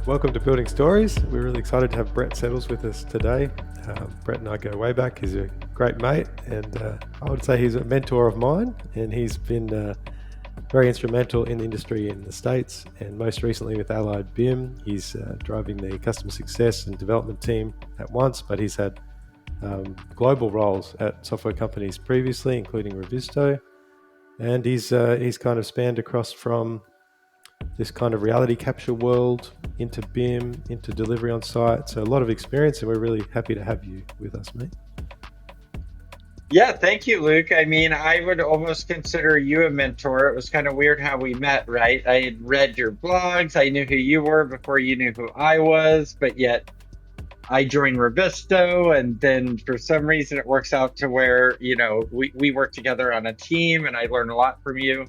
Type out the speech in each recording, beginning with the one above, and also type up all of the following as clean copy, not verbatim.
Welcome to Building Stories. We're really excited to have Brett Settles with us today. Brett and I go way back. He's a great mate, and I would say he's a mentor of mine, and he's been very instrumental in the industry in the States, and most recently with Allied BIM. He's driving the customer success and development team at once, but he's had global roles at software companies previously, including Revisto, and he's kind of spanned across from this kind of reality capture world into BIM, into delivery on site. So a lot of experience, and we're really happy to have you with us, mate. Yeah, thank you, Luke. I mean, I would almost consider you a mentor. It was kind of weird how we met, right? I had read your blogs. I knew who you were before you knew who I was, but yet I joined Robusto, and then for some reason it works out to where, we work together on a team, and I learn a lot from you,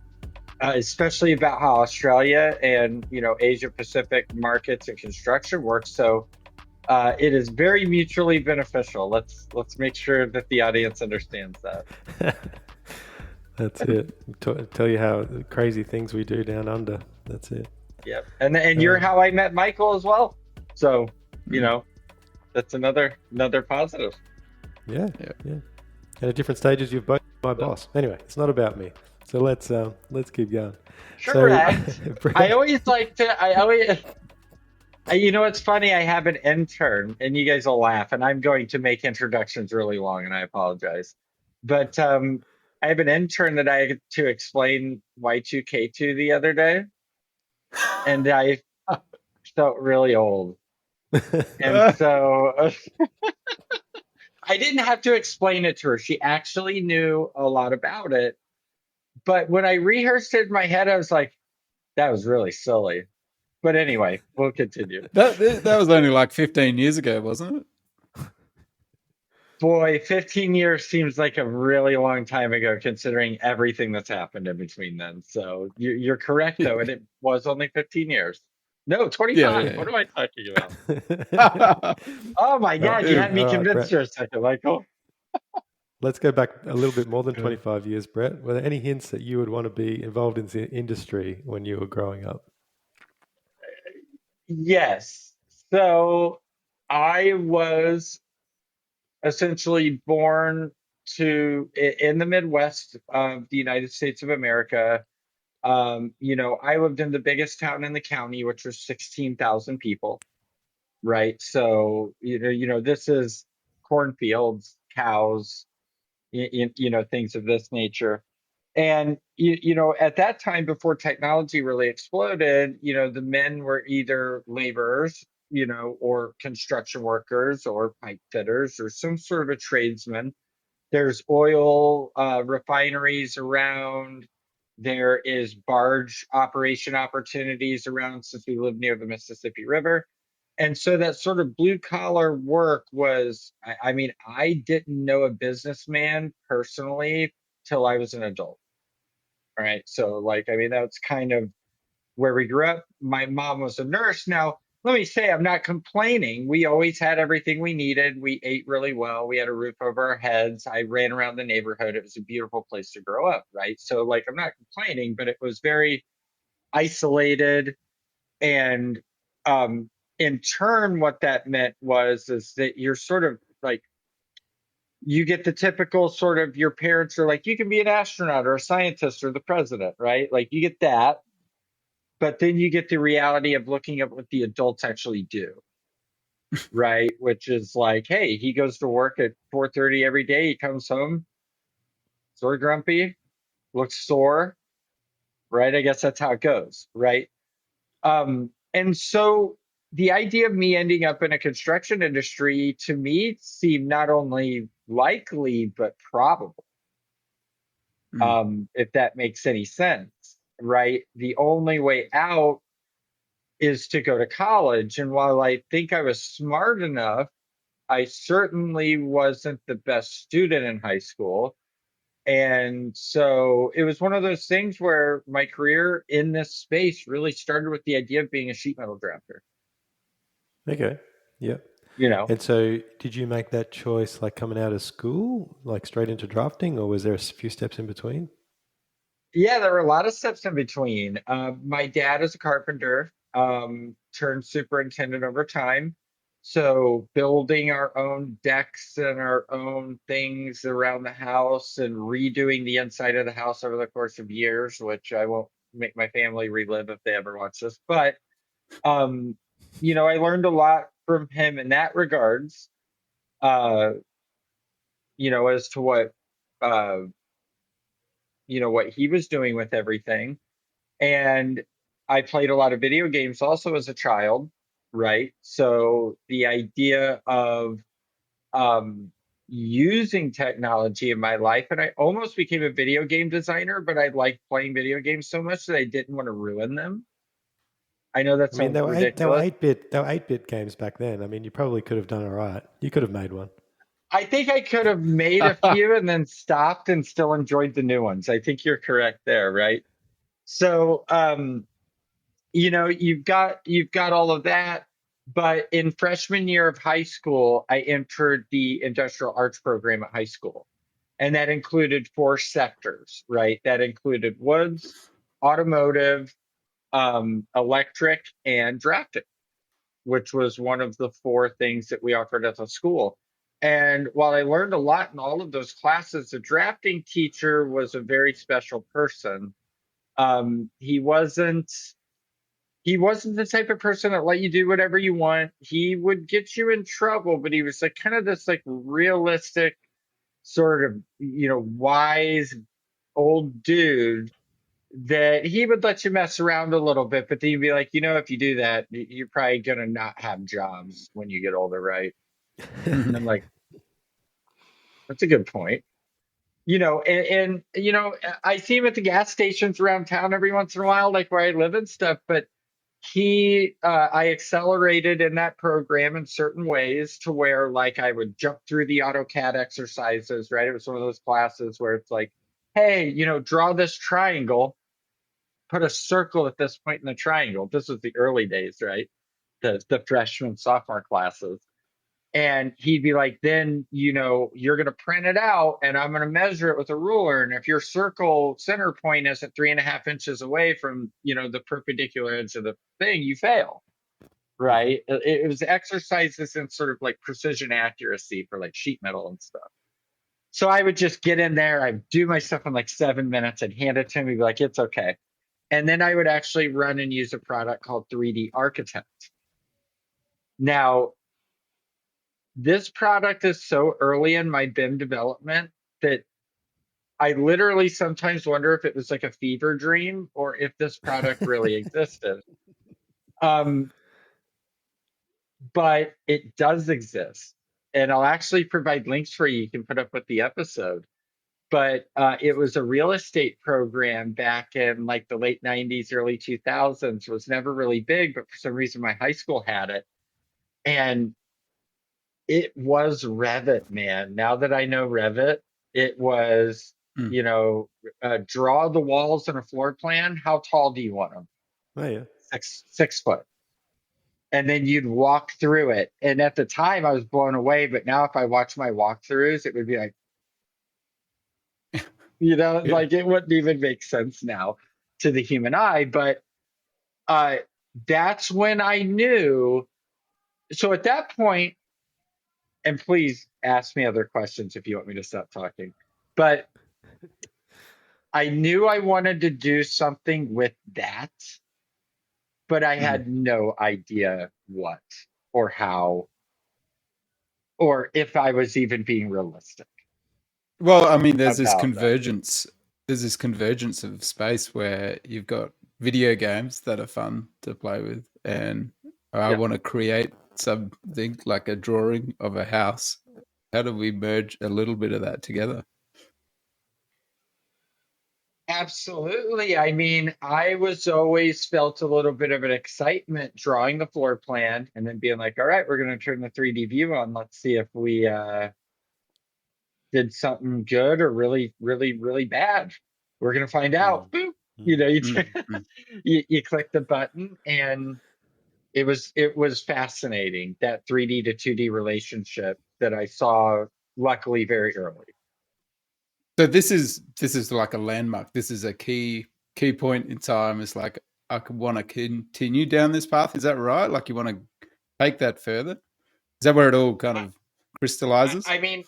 especially about how Australia and, Asia Pacific markets and construction works. So it is very mutually beneficial. Let's make sure that the audience understands that. That's it. Tell you how crazy things we do down under. That's it. Yep. And you're Um, how I met Michael as well. So, you Mm. know, that's another positive. yeah, Yeah. yeah. And at different stages, you've both been my So, boss. Anyway, it's not about me. So let's keep going. So, correct. I Brett, always like to I always it's funny, I have an intern and you guys will laugh, and I'm going to make introductions really long and I apologize. But I have an intern that I had to explain Y2K to the other day, and I felt really old. And so I didn't have to explain it to her. She actually knew a lot about it. But when I rehearsed it in my head, I was like, that was really silly. But anyway, we'll continue. That was only like 15 years ago, wasn't it? Boy, 15 years seems like a really long time ago, considering everything that's happened in between then. So you're correct, though, and it was only 15 years. No, Yeah, 25. yeah, What am I talking about? yeah. Oh my God, you Yeah. had me all right, convinced Brett. for a second, Michael. Let's go back a little bit more than 25 years, Brett. Were there any hints that you would want to be involved in the industry when you were growing up? Yes. So I was essentially born in the Midwest of the United States of America. I lived in the biggest town in the county, which was 16,000 people, right? So, this is cornfields, cows, things of this nature. And at that time, before technology really exploded, the men were either laborers, or construction workers or pipe fitters or some sort of a tradesman. There's oil refineries around. There is barge operation opportunities around, since we live near the Mississippi River. And so that sort of blue collar work was, I mean, I didn't know a businessman personally till I was an adult. All right. So, like, I mean, that's kind of where we grew up. My mom was a nurse. Now, let me say, I'm not complaining. We always had everything we needed. We ate really well. We had a roof over our heads. I ran around the neighborhood. It was a beautiful place to grow up, right? So, like, I'm not complaining, but it was very isolated. And um, in turn, what that meant was is that you're sort of like, you get the typical sort of, your parents are like, you can be an astronaut or a scientist or the president, right? Like, you get that, but then you get the reality of looking at what the adults actually do, right? Which is like, hey, he goes to work at 4:30 every day. He comes home sort of grumpy, looks sore, right? I guess that's how it goes, right? And so the idea of me ending up in a construction industry to me seemed not only likely but probable, Mm. if that makes any sense, right? The only way out is to go to college. And while I think I was smart enough, I certainly wasn't the best student in high school. And so it was one of those things where my career in this space really started with the idea of being a sheet metal drafter. Okay. Yep. You know, And so, did you make that choice like coming out of school, like straight into drafting, or was there a few steps in between? yeah, there were a lot of steps in between. My dad is a carpenter. turned superintendent over time. So building our own decks and our own things around the house and redoing the inside of the house over the course of years, which I won't make my family relive if they ever watch this. But um, I learned a lot from him in that regards. Uh, as to uh, what he was doing with everything. And I played a lot of video games also as a child, right? So the idea of um, using technology in my life, and I almost became a video game designer, but I liked playing video games so much that I didn't want to ruin them. I know that I mean, sounds ridiculous. there were 8-bit games back then. I mean, you probably could have done all right. You could have made one. I think I could have made a few and then stopped and still enjoyed the new ones. I think you're correct there, right? So, you've got all of that. But in freshman year of high school, I entered the industrial arts program at high school. And that included 4 sectors, right? That included woods, automotive, electric, and drafting, which was one of the 4 things that we offered at the school. And while I learned a lot in all of those classes, the drafting teacher was a very special person. Um, he wasn't he wasn't the type of person that let you do whatever you want. He would get you in trouble, but he was like kind of this like realistic sort of, wise old dude that he would let you mess around a little bit, but then you'd be like, if you do that, you're probably gonna not have jobs when you get older, right? And I'm like, that's a good point. And I see him at the gas stations around town every once in a while, like where I live and stuff, but I accelerated in that program in certain ways to where like I would jump through the AutoCAD exercises, right? It was one of those classes where it's like, hey, draw this triangle, put a circle at this point in the triangle. This was the early days, right? The freshman sophomore classes. And he'd be like, then, you're going to print it out and I'm going to measure it with a ruler. And if your circle center point isn't 3.5 inches away from, the perpendicular edge of the thing, you fail. Mhm. Right. It was exercises in sort of like precision accuracy for like sheet metal and stuff. So I would just get in there, I'd do my stuff in like 7 minutes, I'd hand it to him, he'd be like, it's okay. And then I would actually run and use a product called 3D Architect. Now, this product is so early in my BIM development that I literally sometimes wonder if it was like a fever dream or if this product really existed. Um, but it does exist. And I'll actually provide links for you. You can put up with the episode. But it was a real estate program back in like the late 90s, early 2000s. It was never really big, but for some reason my high school had it. And it was Revit, man. Now that I know Revit, it was, Mm. draw the walls in a floor plan. How tall do you want them? Oh yeah. 6 foot. And then you'd walk through it. And at the time, I was blown away. But now, if I watch my walkthroughs, it would be like, Yeah. like it wouldn't even make sense now to the human eye. But uh, that's when I knew. So at that point, and please ask me other questions if you want me to stop talking. But I knew I wanted to do something with that, but I Mm. had no idea what or how or if I was even being realistic Well, I mean, about that. There's this convergence of space where you've got video games that are fun to play with, and I Yeah, want to create something like a drawing of a house. How do we merge a little bit of that together? absolutely. I mean, I was always felt a little bit of an excitement drawing the floor plan and then being like, all right, we're going to turn the 3D view on. Let's see if we did something good or really, really, really bad. We're going to find out. Mm. Boop. Mm. You Mm, mm. you click the button and it was fascinating, that 3D to 2D relationship that I saw luckily very early. So this is like a landmark. This is a key point in time. It's like I could want to continue down this path. Is that right? Like you want to take that further? Is that where it all kind of crystallizes? I mean,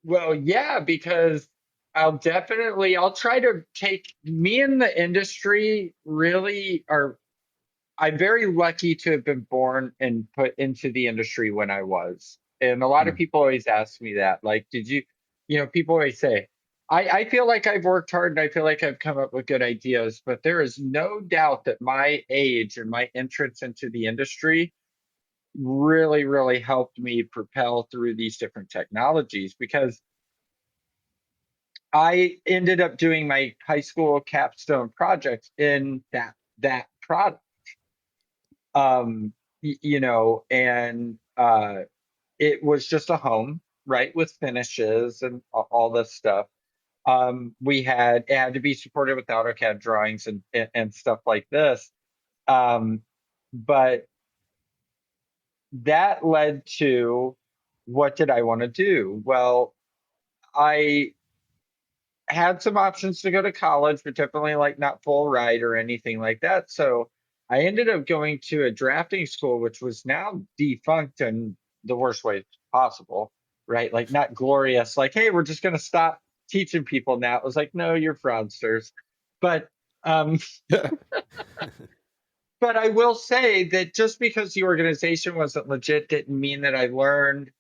well, yeah, because I'll try to take me in the industry really are I'm very lucky to have been born and put into the industry when I was. And a lot of Mm. people always ask me that. Like, did you, people always say, I feel like I've worked hard and I feel like I've come up with good ideas, but there is no doubt that my age and my entrance into the industry really, really helped me propel through these different technologies because I ended up doing my high school capstone project in that product. And it was just a home, right, with finishes and all this stuff. It had to be supported with AutoCAD drawings and stuff like this. Um, but that led to, what did I want to do? Well, I had some options to go to college, but definitely like not full ride or anything like that. So I ended up going to a drafting school, which was now defunct in the worst way possible, right? Like not glorious, like, hey, we're just going to stop teaching people now. It was like, no, you're fraudsters. But um, but I will say that just because the organization wasn't legit didn't mean that I learned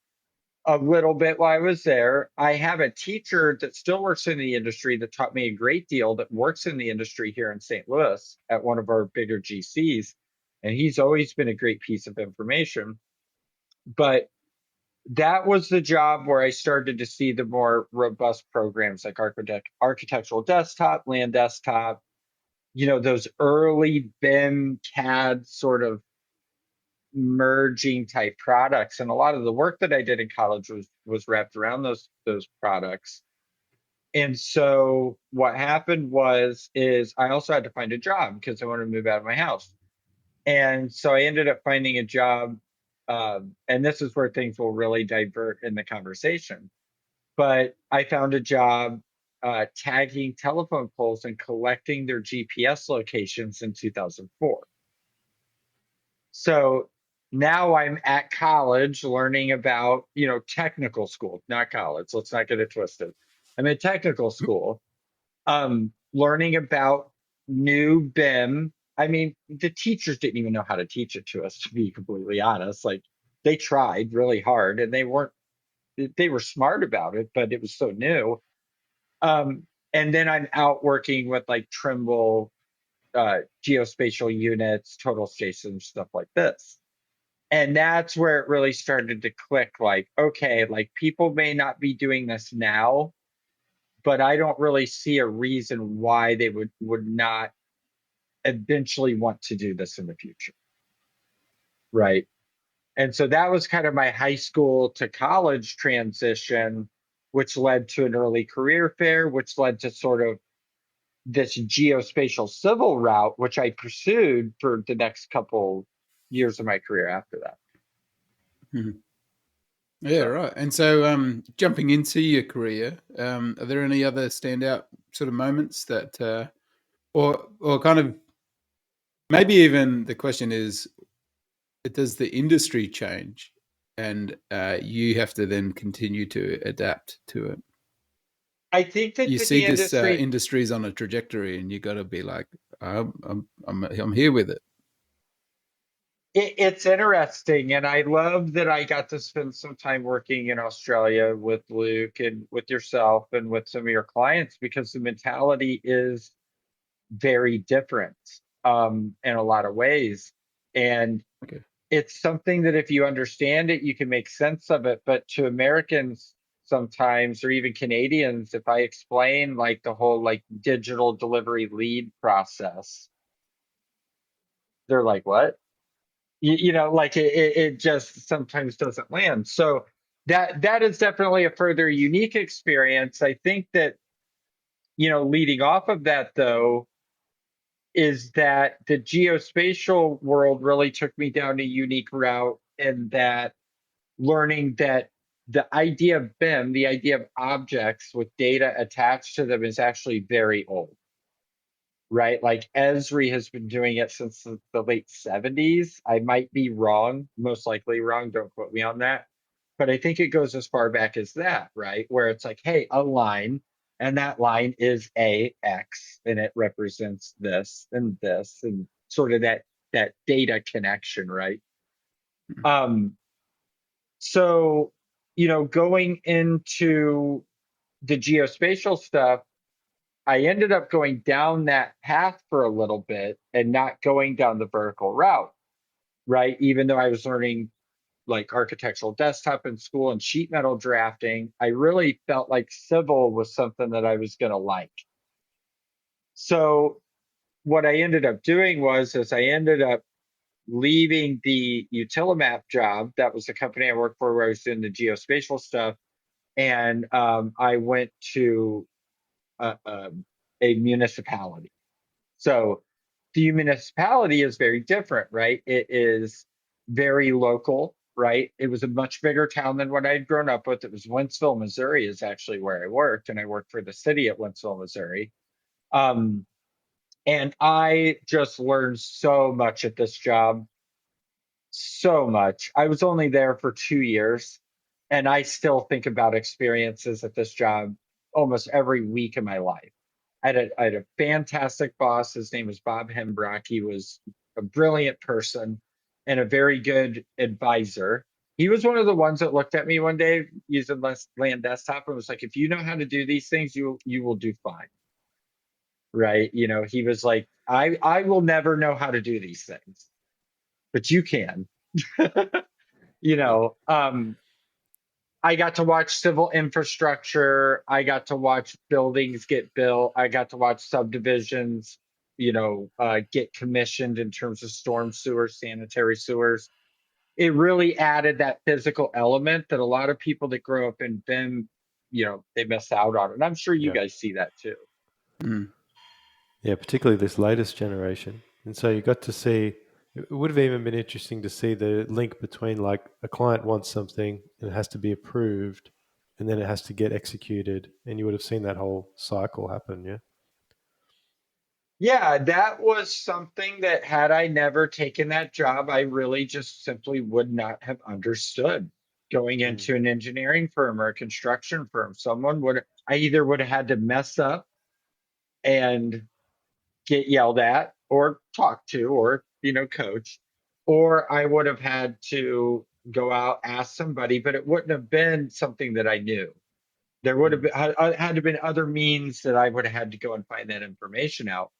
a little bit while I was there. I have a teacher that still works in the industry that taught me a great deal that works in the industry here in St. Louis at one of our bigger GCs. And he's always been a great piece of information. But that was the job where I started to see the more robust programs like architectural desktop, land desktop, those early BIM CAD sort of merging type products, and a lot of the work that I did in college was wrapped around those products. And so what happened is I also had to find a job because I wanted to move out of my house. And so I ended up finding a job, and this is where things will really divert in the conversation. But I found a job tagging telephone poles and collecting their GPS locations in 2004. So now I'm at college learning about, technical school, not college. Let's not get it twisted. I'm in technical school, learning about new BIM. I mean, the teachers didn't even know how to teach it to us, to be completely honest. Like they tried really hard and they were smart about it, but it was so new. And then I'm out working with like Trimble, geospatial units, total stations, stuff like this. And that's where it really started to click, like, okay, like people may not be doing this now, but I don't really see a reason why they would not eventually want to do this in the future, right? And so that was kind of my high school to college transition, which led to an early career fair, which led to sort of this geospatial civil route, which I pursued for the next couple years of my career after that. Mhm. Yeah, So right. And so, jumping into your career, are there any other standout sort of moments that, or kind of maybe even the question is, does the industry change, and you have to then continue to adapt to it? I think that You see the this industry, industry's on a trajectory, and you got to be like, I'm here with it. it's interesting, and I love that I got to spend some time working in Australia with Luke and with yourself and with some of your clients because the mentality is very different in a lot of ways. And Okay. it's something that if you understand it, you can make sense of it. But to Americans sometimes, or even Canadians, if I explain like the whole like digital delivery lead process, they're like, what? Like it just sometimes doesn't land. So that is definitely a further unique experience. I think that, leading off of that though, is that the geospatial world really took me down a unique route in that learning that the idea of BIM, the idea of objects with data attached to them, is actually very old. right? Like Esri has been doing it since the late 70s. I might be wrong, most likely wrong. Don't quote me on that. But I think it goes as far back as that, right? Where it's like, hey, a line, and that line is AX, and it represents this, and sort of that data connection, right? Um, so, going into the geospatial stuff, I ended up going down that path for a little bit and not going down the vertical route, right? Even though I was learning like architectural desktop in school and sheet metal drafting, I really felt like civil was something that I was going to like. So what I ended up doing was, is I ended up leaving the Utilimap job. That was the company I worked for where I was doing the geospatial stuff. And I went to a municipality. So the municipality is very different, right? It is very local, right? It was a much bigger town than what I'd grown up with. It was Wentzville, Missouri, is actually where I worked, and I worked for the city at Wentzville, Missouri. Um, and I just learned so much at this job, so much. I was only there for 2 years, and I still think about experiences at this job almost every week of my life. I had a fantastic boss. His name was Bob Hembrock. He was a brilliant person and a very good advisor. He was one of the ones that looked at me one day using Land Desktop and was like, "If you know how to do these things, you will do fine." Right? He was like, "I will never know how to do these things, but you can." you know, um, I got to watch civil infrastructure. I got to watch buildings get built. I got to watch subdivisions, get commissioned in terms of storm sewers, sanitary sewers. It really added that physical element that a lot of people that grow up in BIM, they miss out on. And I'm sure you Yeah. guys see that too. Mm. Yeah, particularly this latest generation. And so you got to see, it would have even been interesting to see the link between like a client wants something and it has to be approved and then it has to get executed. And you would have seen that whole cycle happen. Yeah. Yeah, that was something that had I never taken that job, I really just simply would not have understood going Mm. into an engineering firm or a construction firm. I either would have had to mess up and get yelled at or talked to or, coach, or I would have had to go out, ask somebody, but it wouldn't have been something that I knew. There would have Mm. been, had to been other means that I would have had to go and find that information out.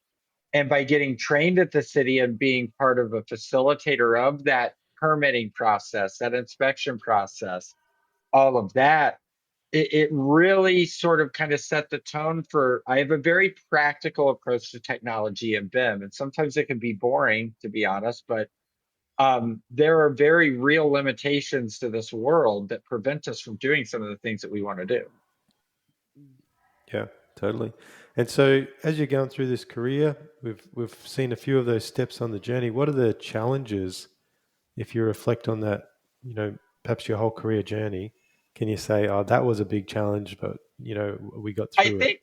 And by getting trained at the city and being part of a facilitator of that permitting process, that inspection process, all of that, it really sort of kind of set the tone for. I have a very practical approach to technology and BIM, and sometimes it can be boring, to be honest, but there are very real limitations to this world that prevent us from doing some of the things that we want to do. Yeah, totally. And so as you're going through this career, we've seen a few of those steps on the journey. What are the challenges if you reflect on that, perhaps your whole career journey? Can you say, oh, that was a big challenge, but we got I through it? think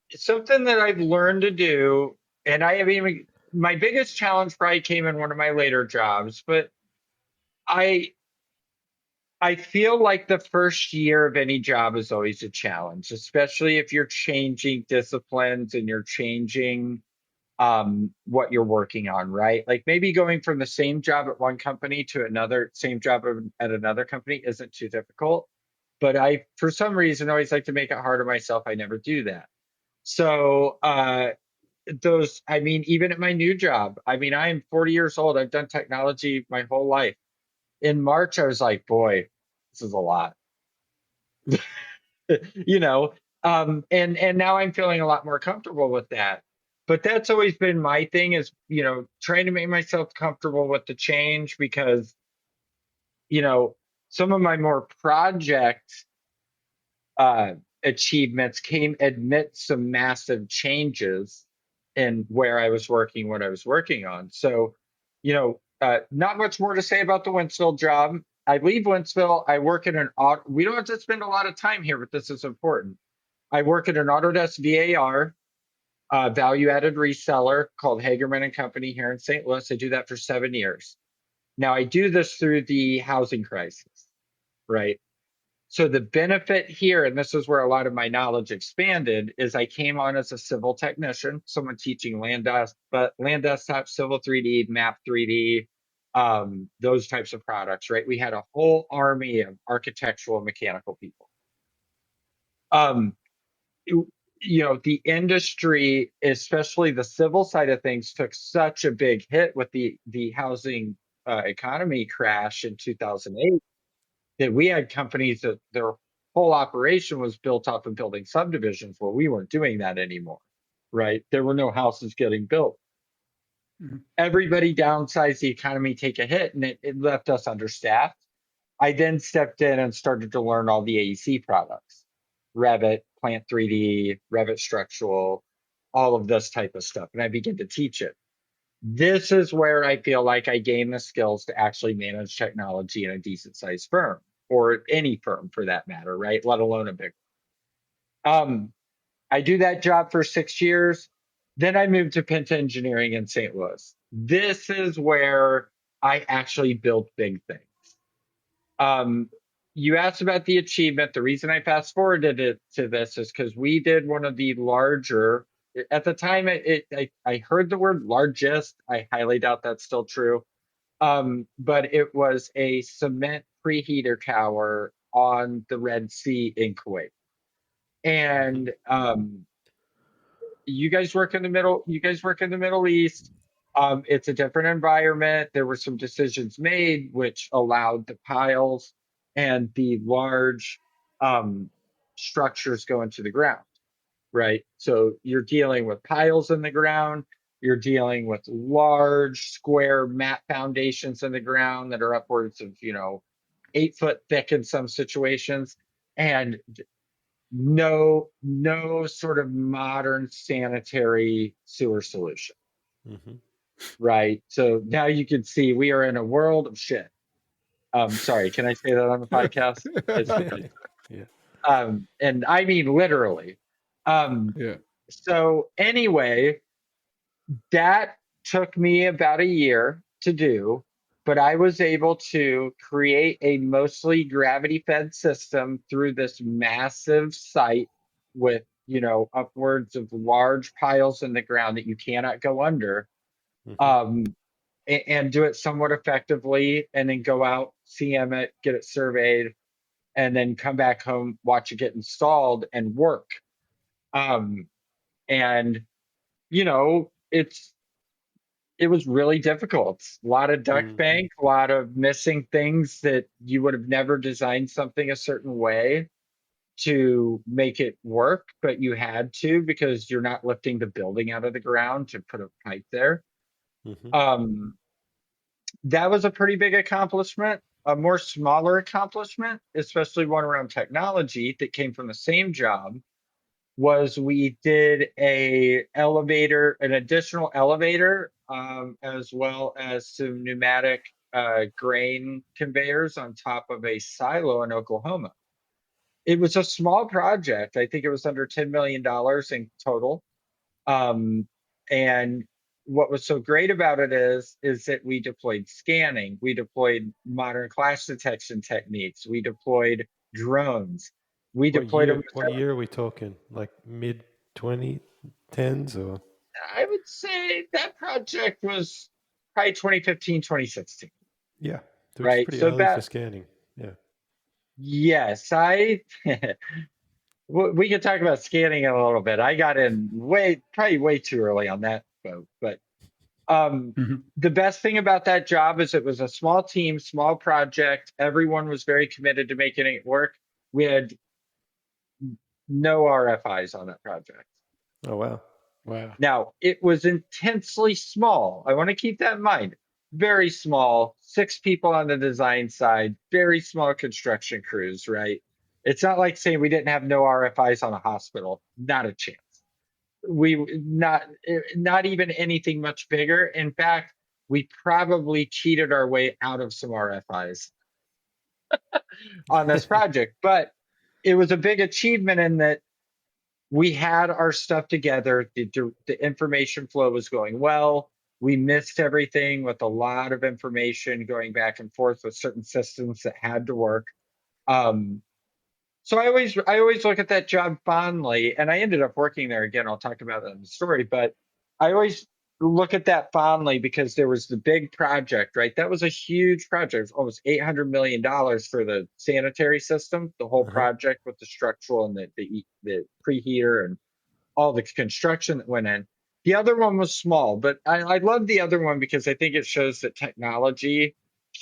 it's something that I've learned to do, and I have even my biggest challenge probably came in one of my later jobs, but I I feel like the first year of any job is always a challenge, especially if you're changing disciplines and you're changing what you're working on, right? Like maybe going from the same job at one company to another same job at another company isn't too difficult. But I, for some reason, always like to make it hard on myself. I never do that. So I mean, even at my new job, I mean, I am 40 years old. I've done technology my whole life. In March, I was like, boy, this is a lot, you know. And now I'm feeling a lot more comfortable with that. But that's always been my thing is, trying to make myself comfortable with the change because, you know, some of my more project uh, achievements came amid some massive changes in where I was working, what I was working on. So, not much more to say about the Wentzville job. I leave Wentzville. I work in an auto. We don't have to spend a lot of time here, but this is important. I work at an Autodesk VAR. value-added reseller called Hagerman and Company here in St. Louis. I do that for 7 years. Now I do this through the housing crisis, right? So the benefit here, and this is where a lot of my knowledge expanded, is I came on as a civil technician, someone teaching land desktop, civil 3D, map 3D, those types of products, right? We had a whole army of architectural and mechanical people. Um, the industry, especially the civil side of things, took such a big hit with the housing economy crash in 2008 that we had companies that their whole operation was built off of building subdivisions. Well, we weren't doing that anymore, right? There were no houses getting built. Everybody downsized, the economy take a hit, and it left us understaffed. I then stepped in and started to learn all the AEC products, Revit, Plant 3D, Revit Structural, all of this type of stuff, and I began to teach it. This is where I feel like I gained the skills to actually manage technology in a decent sized firm, or any firm for that matter, right? Let alone a big one. I do that job for 6 years. Then I moved to Pinta Engineering in St. Louis. This is where I actually built big things. You asked about the achievement. The reason I fast forwarded it to this is because we did one of the larger, at the time, I heard the word largest. I highly doubt that's still true. But it was a cement preheater tower on the Red Sea in Kuwait. And you guys work in the Middle East. It's a different environment. There were some decisions made which allowed the piles and the large structures go into the ground, right? So you're dealing with piles in the ground. You're dealing with large square mat foundations in the ground that are upwards of 8 foot thick in some situations, and no sort of modern sanitary sewer solution, right? So now you can see we are in a world of shit. Sorry, can I say that on the podcast? It's okay. Yeah. And I mean literally. Yeah. So anyway, that took me about a year to do, but I was able to create a mostly gravity fed system through this massive site with, upwards of large piles in the ground that you cannot go under, and do it somewhat effectively, and then go out, CM it, get it surveyed, and then come back home, watch it get installed and work. And, it was really difficult. A lot of duck bank, a lot of missing things that you would have never designed something a certain way to make it work, but you had to because you're not lifting the building out of the ground to put a pipe there. That was a pretty big accomplishment. A more smaller accomplishment, especially one around technology that came from the same job, was we did an additional elevator, as well as some pneumatic grain conveyors on top of a silo in Oklahoma. It was a small project. I think it was under $10 million in total. And what was so great about it is that we deployed scanning, we deployed modern clash detection techniques, we deployed drones. We deployed them. What year are we talking? Like mid 2010s or? I would say that project was probably 2015, 2016. Yeah, so it's Right. pretty So early for scanning. Yeah. yes, we could talk about scanning in a little bit. I got in probably way too early on that boat. But the best thing about that job is it was a small team, small project. Everyone was very committed to making it work. We had no RFIs on that project. Oh, wow. Wow. Now, it was intensely small. I want to keep that in mind. Very small, 6 people on the design side, very small construction crews, right? It's not like saying we didn't have no RFIs on a hospital. Not a chance. Not even anything much bigger. In fact, we probably cheated our way out of some RFIs on this project. But it was a big achievement in that we had our stuff together. The information flow was going well. We missed everything with a lot of information going back and forth with certain systems that had to work. Um, so I always look at that job fondly, and I ended up working there again. I'll talk about that in the story, but I always look at that fondly because there was the big project, right? That was a huge project, almost $800 million for the sanitary system, the whole Uh-huh. project with the structural and the preheater and all the construction that went in. The other one was small, but I love the other one because I think it shows that technology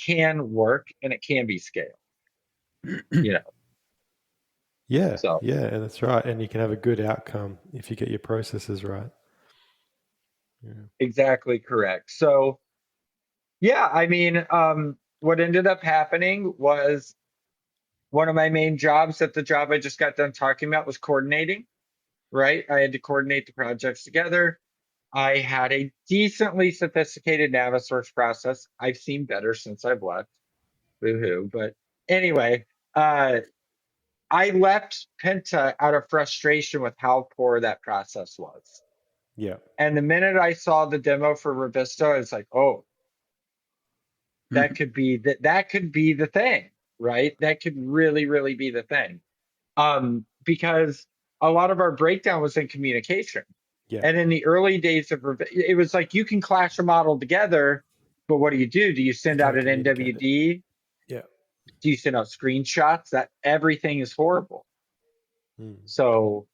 can work and it can be scaled, you know. Yeah, So yeah, and that's right. And you can have a good outcome if you get your processes right. Yeah. exactly correct. So yeah, I mean, what ended up happening was one of my main jobs at the job I just got done talking about was coordinating, right? I had to coordinate the projects together. I had a decently sophisticated Navisource process. I've seen better since I've left. Boo-hoo. But anyway, uh, I left Penta out of frustration with how poor that process was. Yeah. And the minute I saw the demo for Robusto, I was like, oh, that could be that could be the thing, right? That could really, really be the thing. Because a lot of our breakdown was in communication. Yeah. And in the early days of it was like you can clash a model together, but what do? Do you You send out can't an communicate it. NWD? Yeah. Do you send out screenshots? That everything is horrible. Mm. So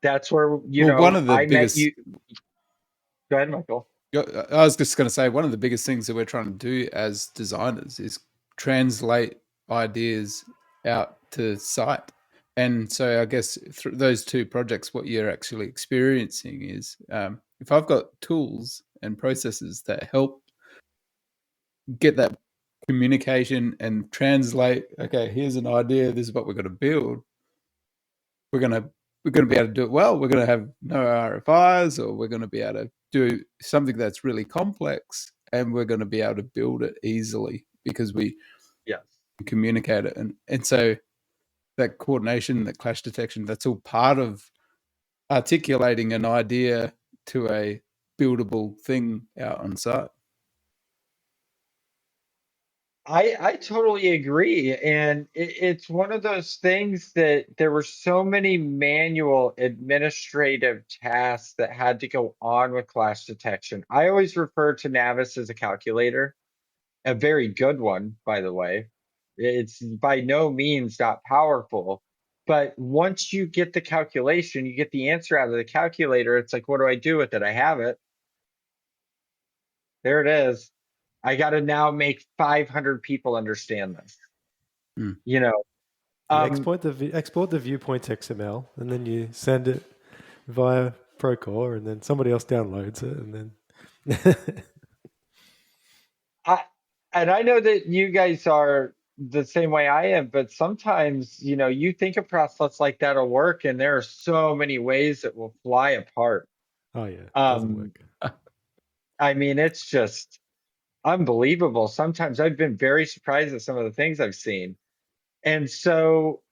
that's where, Well, one of the I met biggest you. Go ahead, Michael. I was just going to say one of the biggest things that we're trying to do as designers is translate ideas out to site. And so I guess through those two projects, what you're actually experiencing is if I've got tools and processes that help get that communication and translate, okay, here's an idea, this is what we're going to build. We're going to be able to do it well. We're going to have no RFIs, or we're going to be able to do something that's really complex, and we're going to be able to build it easily because we Yes. communicate it. And so that coordination, that clash detection, that's all part of articulating an idea to a buildable thing out on site. I totally agree. And it's one of those things that there were so many manual administrative tasks that had to go on with clash detection. I always refer to Navis as a calculator, a very good one, by the way. It's by no means not powerful. But once you get the calculation, you get the answer out of the calculator. It's like, what do I do with it? I have it. There it is. I got to now make 500 people understand this. Mm. You know, You um, export the viewpoints XML, and then you send it via Procore, and then somebody else downloads it, and then I and I know that you guys are the same way I am, but sometimes, you think a process like that'll work, and there are so many ways it will fly apart. oh yeah, it doesn't Um, work. I mean, it's just unbelievable. Sometimes I've been very surprised at some of the things I've seen. And so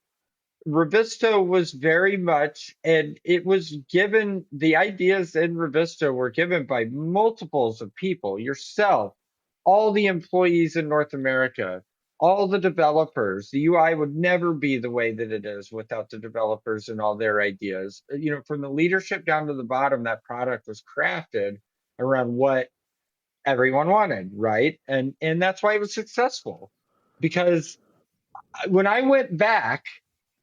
Robusto was very much, and it was given, the ideas in Robusto were given by multiples of people, yourself, all the employees in North America, all the developers. The UI would never be the way that it is without the developers and all their ideas. From the leadership down to the bottom, that product was crafted around what everyone wanted, right? And that's why it was successful. Because when I went back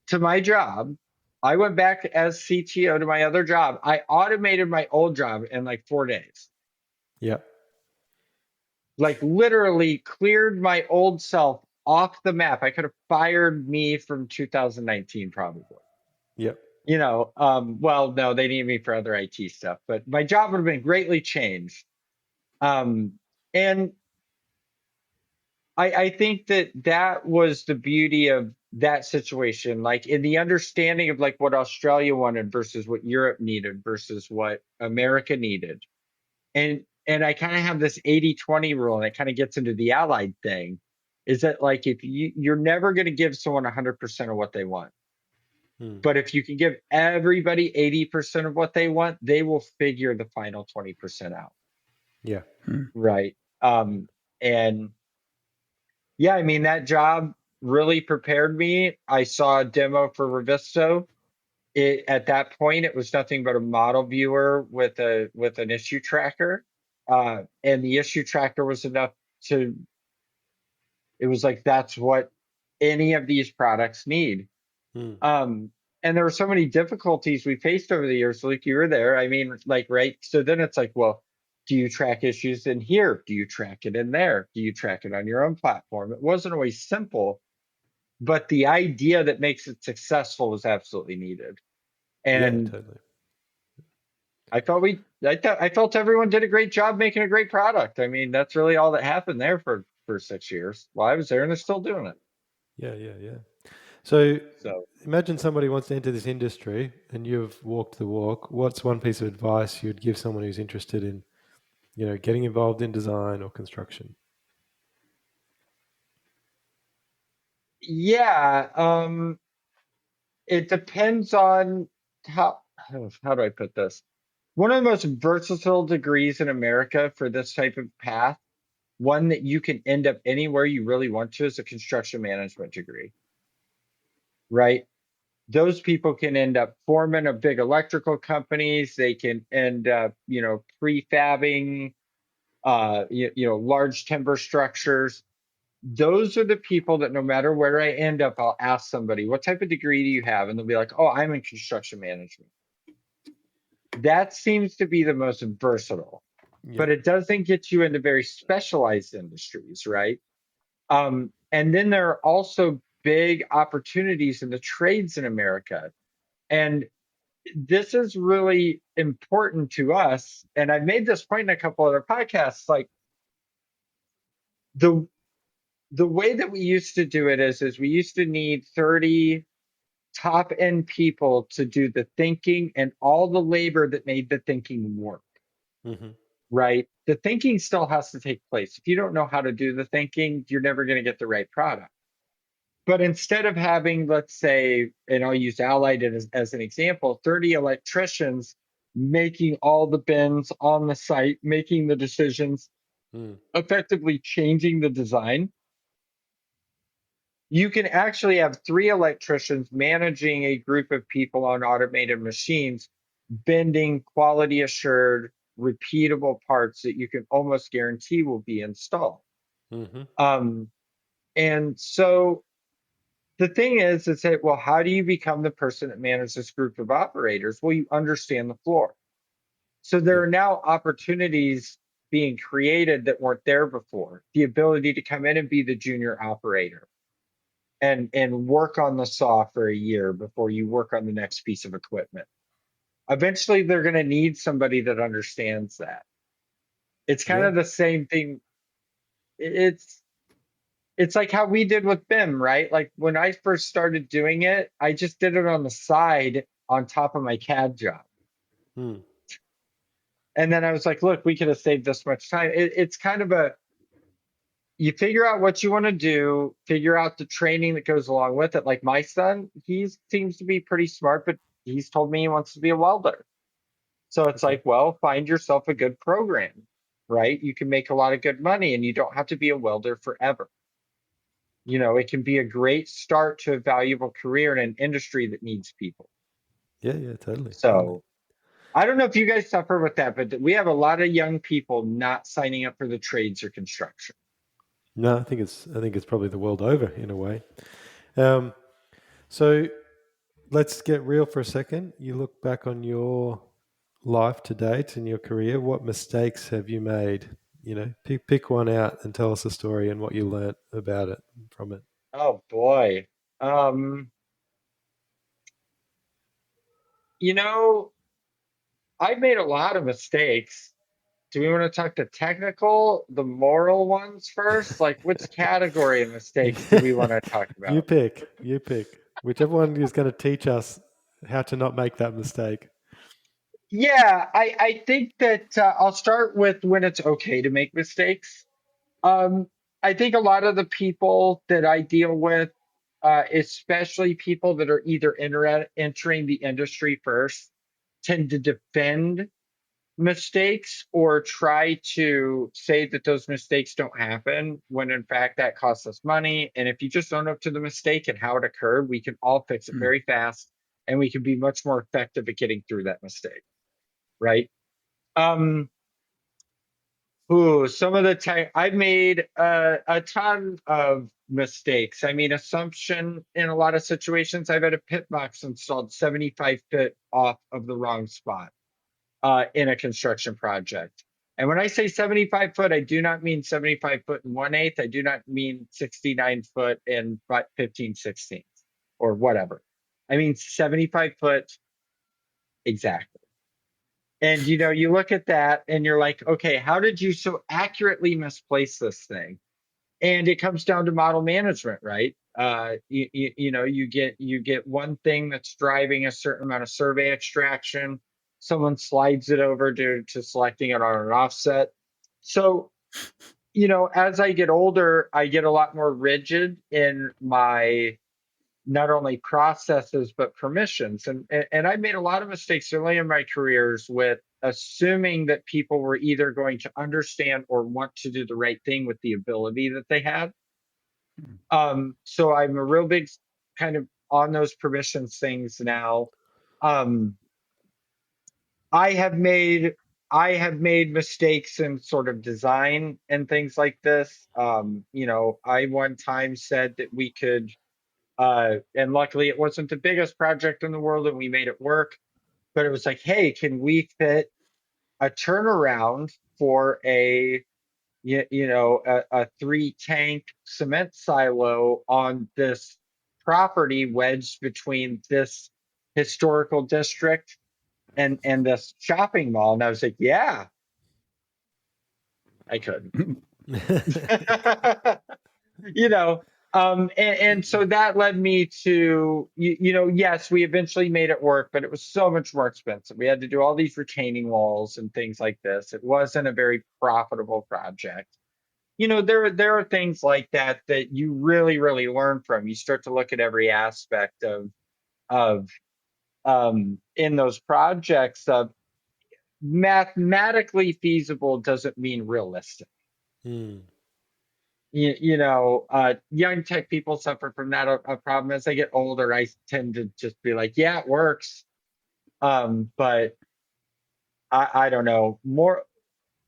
to my job, I went back as CTO to my other job. I automated my old job in like 4 days. Yeah, Like literally cleared my old self off the map. I could have fired me from 2019 probably. yep, Well, no, they need me for other IT stuff, but my job would have been greatly changed. And I think that that was the beauty of that situation, like in the understanding of like what Australia wanted versus what Europe needed versus what America needed. And I kind of have this 80-20 rule, and it kind of gets into the allied thing, is that like if you're never going to give someone 100% of what they want. But if you can give everybody 80% of what they want, they will figure the final 20% out. Yeah. Right. And yeah, I mean, that job really prepared me. I saw a demo for Revisto. At that point, it was nothing but a model viewer with an issue tracker. And the issue tracker was enough to, it was like, that's what any of these products need. Mm. And there were so many difficulties we faced over the years. Like, you were there. I mean, like, right. So then it's like, well, do you track issues in here? Do you track it in there? Do you track it on your own platform? It wasn't always simple, but the idea that makes it successful was absolutely needed. Yeah, And totally. I felt everyone did a great job making a great product. I mean, that's really all that happened there for 6 years. Well, I was there and they're still doing it. Yeah. So So imagine somebody wants to enter this industry and you've walked the walk. What's one piece of advice you'd give someone who's interested in, getting involved in design or construction? yeah, it depends on how do I put this? One of the most versatile degrees in America for this type of path, one that you can end up anywhere you really want to, is a construction management degree, right? Those people can end up foreman of big electrical companies. They can end up, prefabbing, large timber structures. Those are the people that no matter where I end up, I'll ask somebody, what type of degree do you have? And they'll be like, oh, I'm in construction management. That seems to be the most versatile, Yeah. but it doesn't get you into very specialized industries, right? And then there are also big opportunities in the trades in America. And this is really important to us. And I've made this point in a couple other podcasts. Like, the the way that we used to do it is we used to need 30 top end people to do the thinking and all the labor that made the thinking work, Mm-hmm. right? The thinking still has to take place. If you don't know how to do the thinking, you're never going to get the right product. But instead of having, let's say, and I'll use Allied as an example, 30 electricians making all the bins on the site, making the decisions, Mm. effectively changing the design, you can actually have 3 electricians managing a group of people on automated machines, bending quality assured, repeatable parts that you can almost guarantee will be installed. Mm-hmm. Um, and so the thing is that, well, how do you become the person that manages this group of operators? Well, you understand the floor. So there Yeah. are now opportunities being created that weren't there before. The ability to come in and be the junior operator and work on the saw for a year before you work on the next piece of equipment. Eventually, they're going to need somebody that understands that. It's kind Yeah. of the same thing. It's like how we did with BIM, right? Like, when I first started doing it, I just did it on the side on top of my CAD job. Mm. And then I was like, look, we could have saved this much time. It's kind of you figure out what you want to do, figure out the training that goes along with it. Like, my son, he seems to be pretty smart, but he's told me he wants to be a welder. So it's Okay. like, well, find yourself a good program, right? You can make a lot of good money and you don't have to be a welder forever. It can be a great start to a valuable career in an industry that needs people. Yeah, totally. So I don't know if you guys suffer with that, but we have a lot of young people not signing up for the trades or construction. No, I think it's probably the world over in a way. Um, so let's get real for a second. You look back on your life to date and your career. What mistakes have you made? Pick one out and tell us a story and what you learnt about it from it. Oh boy. Um, you know, I've made a lot of mistakes. Do we want to talk the technical, the moral ones first? Like, which category of mistakes do we want to talk You about? pick. You pick. Whichever one is going to teach us how to not make that mistake. Yeah, I think that I'll start with when it's okay to make mistakes. Um, I think a lot of the people that I deal with, especially people that are either entering the industry first, tend to defend mistakes or try to say that those mistakes don't happen when in fact that costs us money. And if you just own up to the mistake and how it occurred, we can all fix it Mm. very fast and we can be much more effective at getting through that mistake. Right. Um, some of the time I've made a ton of mistakes. I mean, assumption in a lot of situations. I've had a pit box installed 75 feet off of the wrong spot in a construction project. And when I say 75 foot, I do not mean 75 foot and 1/8. I do not mean 69 foot and 15/16 or whatever. I mean 75 foot exactly. And you look at that and you're like, okay, how did you so accurately misplace this thing? And it comes down to model management, right? You get one thing that's driving a certain amount of survey extraction. Someone slides it over to selecting it on an offset. So, as I get older, I get a lot more rigid in my not only processes but permissions. And I made a lot of mistakes early in my careers with assuming that people were either going to understand or want to do the right thing with the ability that they had. So I'm a real big kind of on those permissions things now. Um, I have made I have made mistakes in sort of design and things like this. I one time said that we could, and luckily it wasn't the biggest project in the world, and we made it work. But it was like, hey, can we fit a turnaround for a 3 tank cement silo on this property wedged between this historical district and this shopping mall? And I was like, yeah, I couldn't. you know and so that led me to yes, we eventually made it work, but it was so much more expensive. We had to do all these retaining walls and things like this. It wasn't a very profitable project. There are things like that you really really learn from. You start to look at every aspect of in those projects. Mathematically feasible doesn't mean realistic. Mm. Young tech people suffer from that a problem. As I get older, I tend to just be like, yeah, it works. But I don't know. More,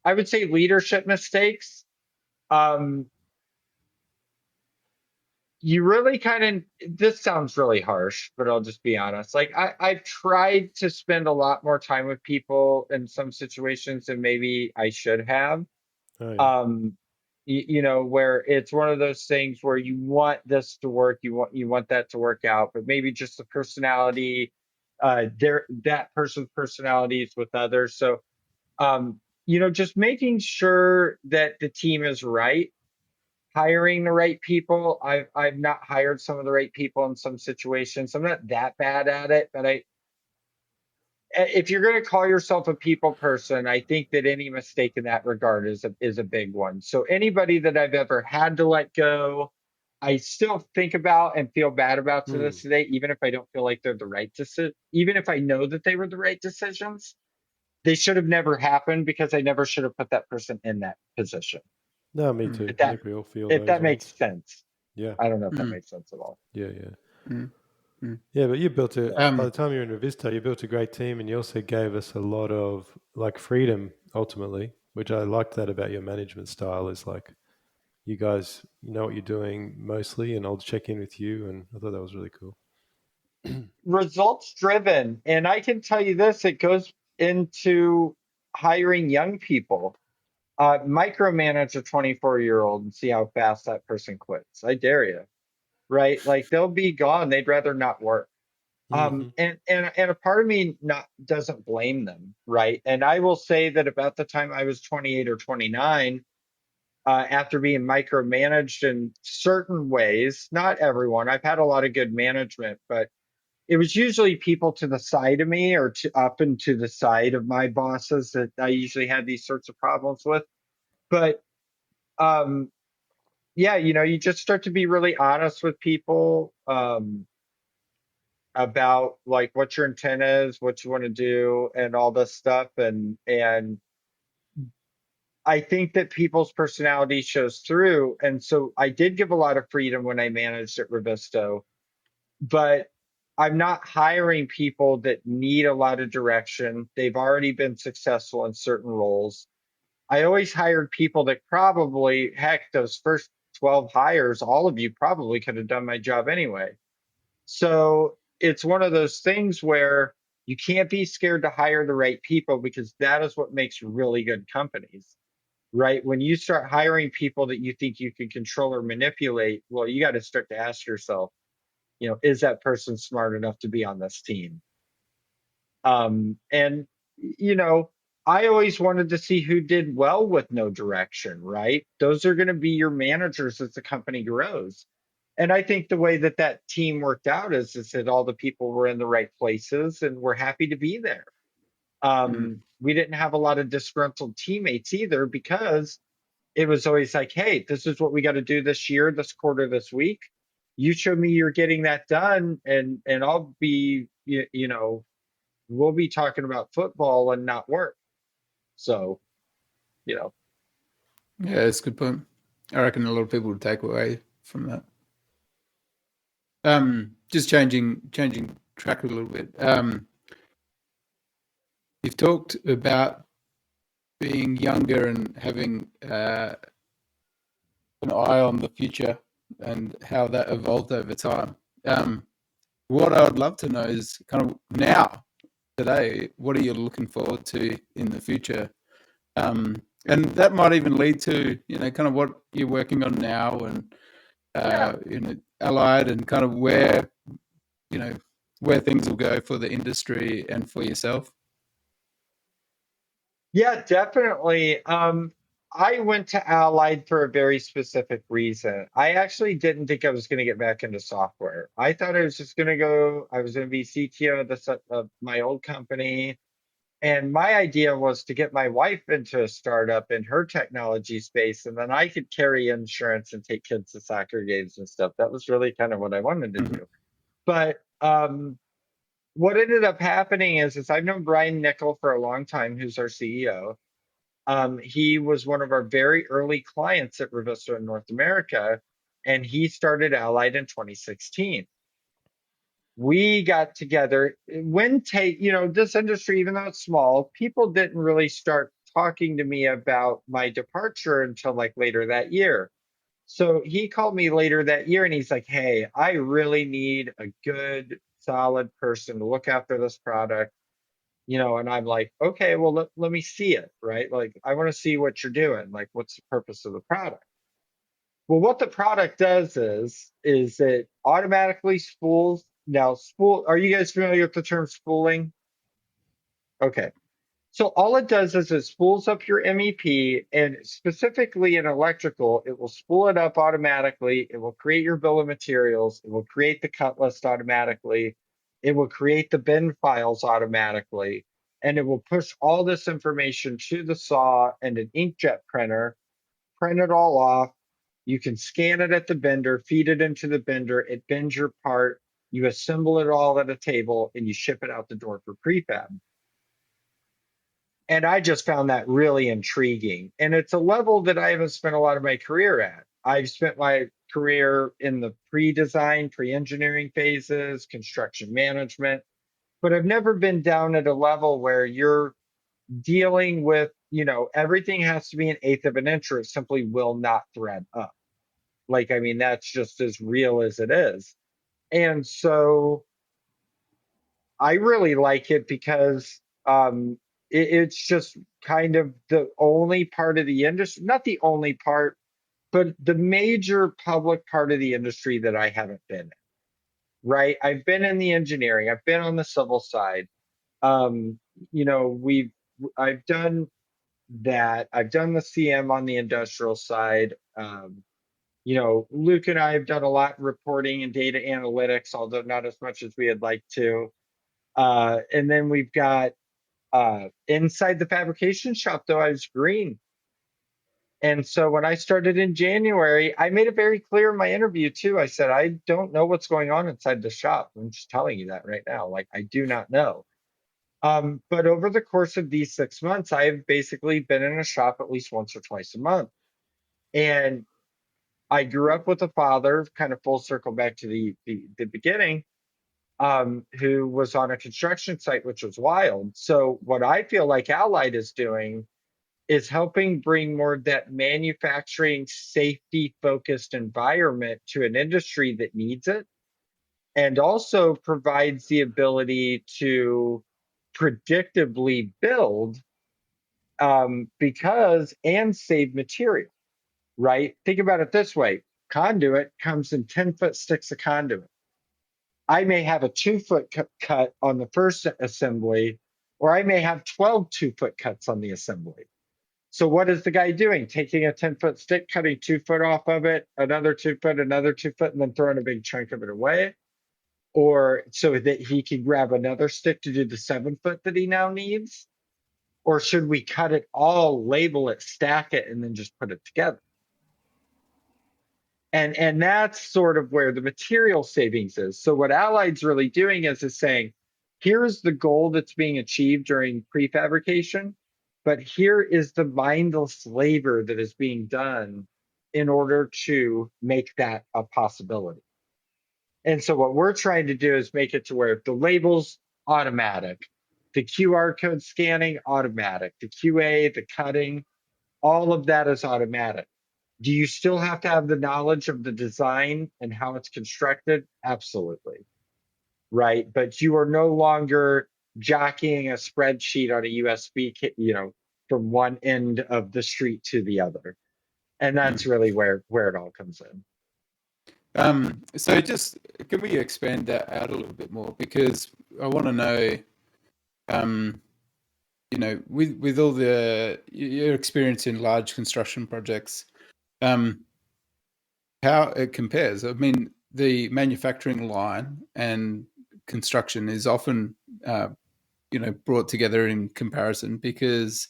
I would say leadership mistakes. Um, you really kind of, this sounds really harsh, but I'll just be honest. Like I've tried to spend a lot more time with people in some situations than maybe I should have. Oh yeah. Where it's one of those things where you want this to work, you want that to work out, but maybe just the personality, that person's personalities with others. So, just making sure that the team is right, hiring the right people. I've not hired some of the right people in some situations. I'm not that bad at it, but if you're going to call yourself a people person, I think that any mistake in that regard is a big one. So anybody that I've ever had to let go, I still think about and feel bad about to Mm. this day, even if I don't feel like they're the right decision, even if I know that they were the right decisions. They should have never happened because I never should have put that person in that position. No, me Mm. too. If I that think we all feel if those that makes ones. sense. Yeah. I don't know if that Mm. makes sense at all. Yeah. Yeah. Mm. Mm. Yeah, but you built it by Um, the time you were in Vista, you built a great team, and you also gave us a lot of like freedom ultimately, which I liked that about your management style. Is like you guys know what you're doing mostly, and I'll check in with you, and I thought that was really cool. Results driven. And I can tell you this, it goes into hiring young people. Micromanage a 24-year-old and see how fast that person quits. I dare you. Right? Like they'll be gone. They'd rather not work. Hmm. And a part of me not doesn't blame them, right? And I will say that about the time I was 28 or 29, after being micromanaged in certain ways, not everyone. I've had a lot of good management, but it was usually people to the side of me or up and to the side of my bosses that I usually had these sorts of problems with. But um, yeah, you just start to be really honest with people about like what your intent is, what you want to do, and all this stuff. And I think that people's personality shows through. And so I did give a lot of freedom when I managed at Revisto, but I'm not hiring people that need a lot of direction. They've already been successful in certain roles. I always hired people that probably, heck, those first 12 hires, all of you probably could have done my job anyway. So it's one of those things where you can't be scared to hire the right people because that is what makes really good companies, right? When you start hiring people that you think you can control or manipulate, well, you got to start to ask yourself, is that person smart enough to be on this team? And you know, I always wanted to see who did well with no direction, right? Those are going to be your managers as the company grows. And I think the way that that team worked out is that all the people were in the right places and were happy to be there. Mm. We didn't have a lot of disgruntled teammates either because it was always like, hey, this is what we got to do this year, this quarter, this week. You show me you're getting that done, and I'll be, we'll be talking about football and not work. So, you know, Yeah, that's a good point. I reckon a lot of people would take away from that. Just changing track a little bit. You've talked about being younger and having an eye on the future and how that evolved over time. What I would love to know is kind of now, today, what are you looking forward to in the future? And that might even lead to, kind of what you're working on now and, yeah, Allied and kind of you know, where things will go for the industry and for yourself. yeah, definitely. I went to Allied for a very specific reason. I actually didn't think I was going to get back into software. I thought I was just going to go, I was going to be CTO of my old company. And my idea was to get my wife into a startup in her technology space, and then I could carry insurance and take kids to soccer games and stuff. That was really kind of what I wanted to Mhm. do. But what ended up happening is I've known Brian Nickel for a long time, who's our CEO. He was one of our very early clients at Revista in North America, and he started Allied in 2016. We got together when this industry, even though it's small, people didn't really start talking to me about my departure until like later that year. So he called me later that year and he's like, hey, I really need a good solid person to look after this product. And I'm like, okay, well, let me see it, right? Like, I want to see what you're doing. Like, what's the purpose of the product? Well, what the product does is it automatically spools. Now, are you guys familiar with the term spooling? Okay. So all it does is it spools up your MEP, and specifically in electrical, it will spool it up automatically. It will create your bill of materials. It will create the cut list automatically. It will create the bin files automatically. And it will push all this information to the saw and an inkjet printer, print it all off. You can scan it at the bender, feed it into the bender. It bends your part. You assemble it all at a table and you ship it out the door for prefab. And I just found that really intriguing. And it's a level that I haven't spent a lot of my career at. I've spent my career in the pre-design, pre-engineering phases, construction management, but I've never been down at a level where you're dealing with, everything has to be an eighth of an inch or it simply will not thread up. Like, I mean, that's just as real as it is. And so I really like it because it's just kind of the only part of the industry, not the only part, but the major public part of the industry that I haven't been in, right? I've been in the engineering, I've been on the civil side. Um, you know, we've I've done that. I've done the CM on the industrial side. Luke and I have done a lot in reporting and data analytics, although not as much as we would like to. And then we've got inside the fabrication shop, though, I was green. And so when I started in January, I made it very clear in my interview too. I said, I don't know what's going on inside the shop. I'm just telling you that right now. Like, I do not know. But over the course of these 6 months, I've basically been in a shop at least once or twice a month. And I grew up with a father, kind of full circle back to the beginning, who was on a construction site, which was wild. So what I feel like Allied is doing is helping bring more of that manufacturing safety focused environment to an industry that needs it, and also provides the ability to predictably build, because and save material, right? Think about it this way: conduit comes in 10-foot sticks of conduit. I may have a 2-foot cut on the first assembly, or I may have 12 2-foot cuts on the assembly. So what is the guy doing? Taking a 10-foot stick, cutting 2 foot off of it, another 2 foot, another 2 foot, and then throwing a big chunk of it away? Or so that he can grab another stick to do the 7 foot that he now needs? Or should we cut it all, label it, stack it, and then just put it together? And that's sort of where the material savings is. So what Allied's really doing is saying, here's the goal that's being achieved during prefabrication, but here is the mindless labor that is being done in order to make that a possibility. And so what we're trying to do is make it to where the labels automatic, the QR code scanning automatic, the QA, the cutting, all of that is automatic. Do you still have to have the knowledge of the design and how it's constructed? Absolutely. Right. But you are no longer jockeying a spreadsheet on a USB, from one end of the street to the other. And that's Mm. really where it all comes in. So just can we expand that out a little bit more? Because I want to know, um, with all your experience in large construction projects, how it compares. I mean, the manufacturing line and construction is often, brought together in comparison because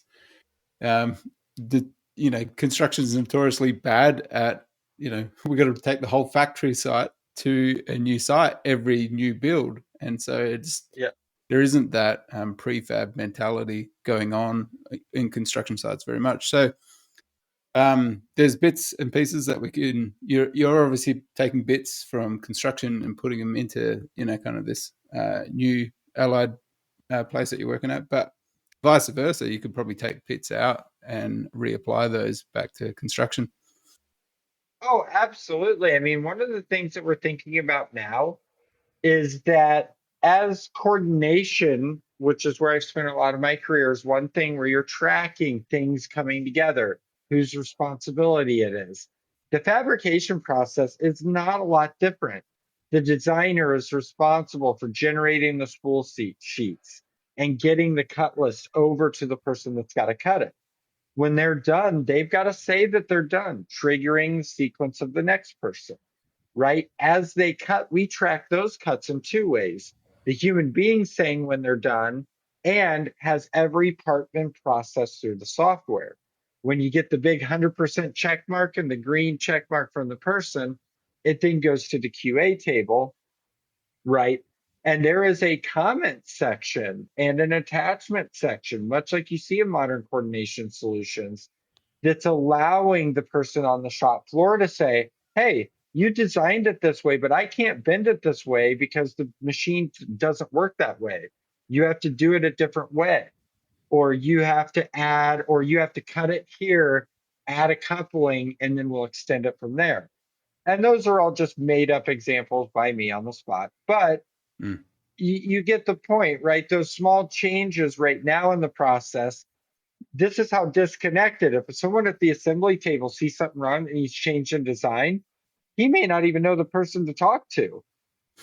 um, the construction is notoriously bad at we've got to take the whole factory site to a new site every new build, and so Yeah. there isn't that prefab mentality going on in construction sites very much. So there's bits and pieces that we can. You're obviously taking bits from construction and putting them into kind of this new allied place that you're working at, but vice versa, you could probably take bits out and reapply those back to construction. Oh, absolutely. I mean, one of the things that we're thinking about now is that as coordination, which is where I've spent a lot of my career, is one thing where you're tracking things coming together, whose responsibility it is. The fabrication process is not a lot different. The designer is responsible for generating the spool sheets and getting the cut list over to the person that's got to cut it. When they're done, they've got to say that they're done, triggering the sequence of the next person, right? As they cut, we track those cuts in two ways: the human being saying when they're done, and has every part been processed through the software. When you get the big 100% check mark and the green check mark from the person, it then goes to the QA table, right? And there is a comment section and an attachment section, much like you see in modern coordination solutions, that's allowing the person on the shop floor to say, hey, you designed it this way, but I can't bend it this way because the machine doesn't work that way. You have to do it a different way, or you have to add, or you have to cut it here, add a coupling, and then we'll extend it from there. And those are all just made up examples by me on the spot. But Mm. you get the point, right? Those small changes right now in the process, this is how disconnected. If someone at the assembly table sees something wrong and he's changed in design, he may not even know the person to talk to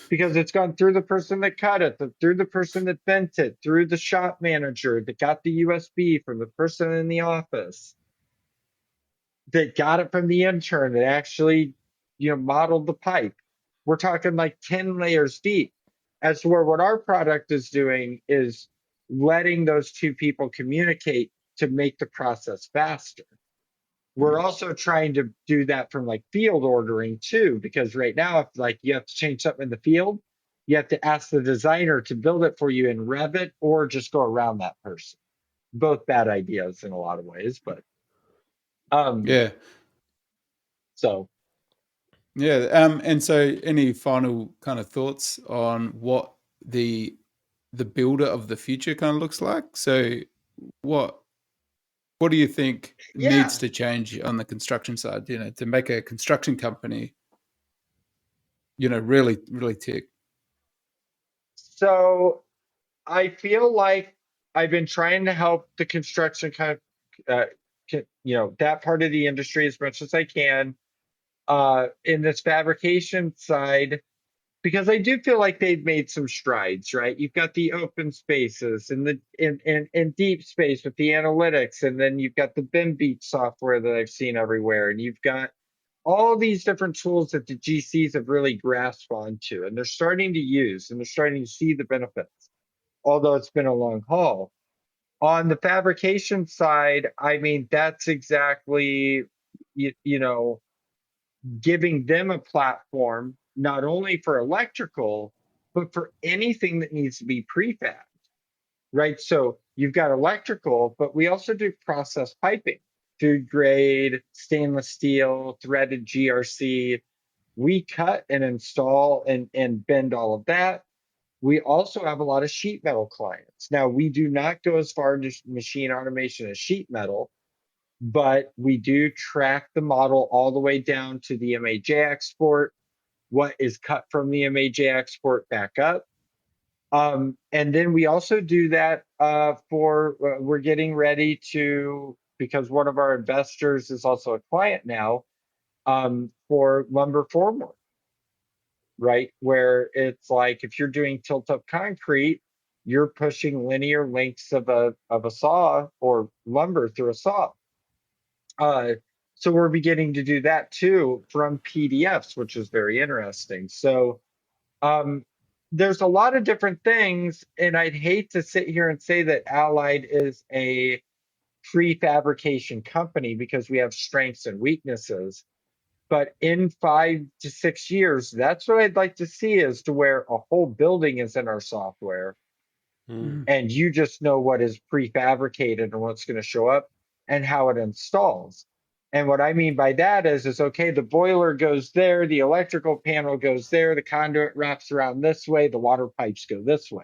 because it's gone through the person that cut it, through the person that bent it, through the shop manager that got the USB from the person in the office, that got it from the intern that actually, modeled the pipe. We're talking like 10 layers deep. As to where what our product is doing is letting those two people communicate to make the process faster. We're also trying to do that from like field ordering too, because right now, if like you have to change something in the field, you have to ask the designer to build it for you in Revit or just go around that person. Both bad ideas in a lot of ways, but um, Yeah. so Yeah. And so any final kind of thoughts on what the builder of the future kind of looks like? So what what do you think needs yeah. to change on the construction side, to make a construction company, really, really tick? So I feel like I've been trying to help the construction kind of, that part of the industry as much as I can. In this fabrication side, because I do feel like they've made some strides, right? You've got the open spaces and the in deep space with the analytics, and then you've got the BIM beat software that I've seen everywhere, and you've got all these different tools that the GCs have really grasped onto, and they're starting to use, and they're starting to see the benefits, although it's been a long haul. On the fabrication side, I mean, that's exactly, you know, giving them a platform, not only for electrical, but for anything that needs to be prefab, right? So you've got electrical, but we also do process piping, food grade, stainless steel, threaded GRC. We cut and install and bend all of that. We also have a lot of sheet metal clients. Now, we do not go as far into machine automation as sheet metal, but we do track the model all the way down to the MAJ export, what is cut from the MAJ export back up. And then we also do that we're getting ready to, because one of our investors is also a client now, for lumber formwork, right? Where it's like if you're doing tilt up concrete, you're pushing linear lengths of a saw or lumber through a saw. Uh, so we're beginning to do that too from PDFs, which is very interesting. So um, there's a lot of different things, and I'd hate to sit here and say that Allied is a prefabrication company because we have strengths and weaknesses. But in 5 to 6 years, that's what I'd like to see, as to where a whole building is in our software Mm. Mm. and you just know what is prefabricated and what's going to show up and how it installs. And what I mean by that is okay, the boiler goes there, the electrical panel goes there, the conduit wraps around this way, the water pipes go this way.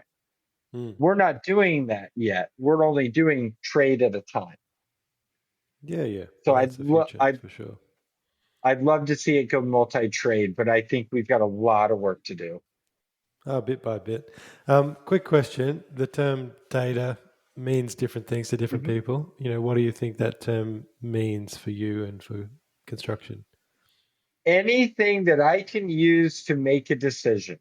Mm. We're not doing that yet. We're only doing trade at a time. Yeah, yeah. So Well, that's the future I'd for sure. I'd love to see it go multi-trade, but I think we've got a lot of work to do. Bit by bit. Quick question. The term data means different things to different Mhm. people. What do you think that term means for you and for construction? Anything that I can use to make a decision.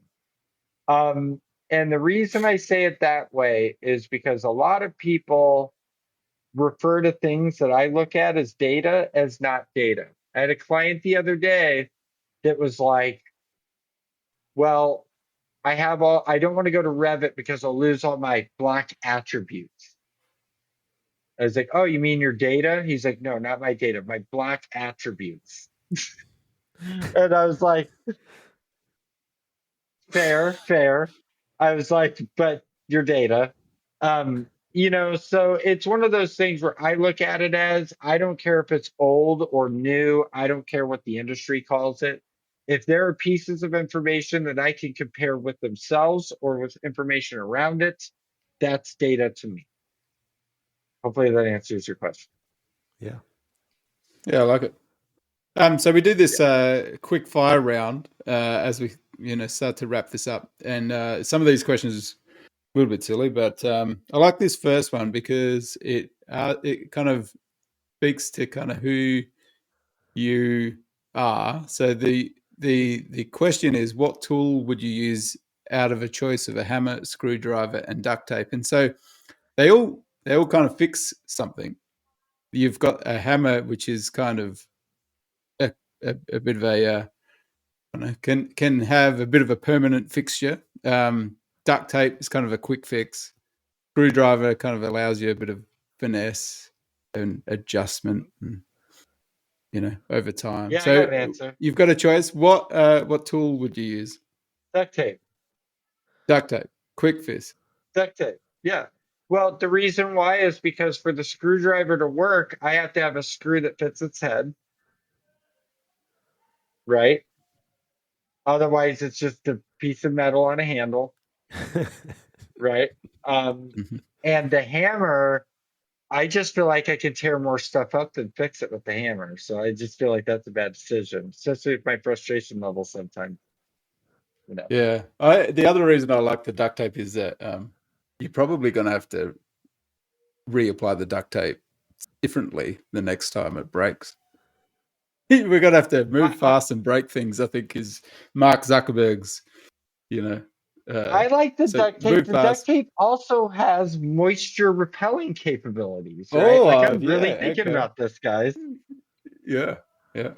Um, and the reason I say it that way is because a lot of people refer to things that I look at as data as not data. I had a client the other day that was like, well, I don't want to go to Revit because I'll lose all my black attributes. I was like, oh, you mean your data? He's like, no, not my data, my black attributes. And I was like, fair, fair. I was like, but your data. So it's one of those things where I look at it as, I don't care if it's old or new, I don't care what the industry calls it. If there are pieces of information that I can compare with themselves or with information around it, that's data to me. Hopefully that answers your question. Yeah. Yeah, I like it. So we do this quick fire round as we start to wrap this up, and some of these questions is a little bit silly, but I like this first one because it kind of speaks to kind of who you are. So the question is, what tool would you use out of a choice of a hammer, screwdriver, and duct tape? And so they all kind of fix something. You've got a hammer, which is kind of a, a bit of a I don't know, can have a bit of a permanent fixture. Duct tape is kind of a quick fix. Screwdriver kind of allows you a bit of finesse and adjustment. over time. Yeah, I So got an answer. you've got a choice. What tool would you use? Duct tape. Duct tape. Quick fix. Duct tape. Yeah. Well, the reason why is because for the screwdriver to work, I have to have a screw that fits its head, right? Otherwise, it's just a piece of metal on a handle, right? Um, Mhm. and the hammer, I just feel like I could tear more stuff up than fix it with the hammer. So I just feel like that's a bad decision, especially with my frustration level sometimes, you know. Yeah. The other reason I like the duct tape is that you're probably going to have to reapply the duct tape differently the next time it breaks. We're going to have to move I, fast and break things, I think, is Mark Zuckerberg's, you know. I like the So duct tape. move The duct fast. tape also has moisture repelling capabilities, right? Like Oh, I'm really yeah. thinking Okay. about this, guys. Yeah. Yeah.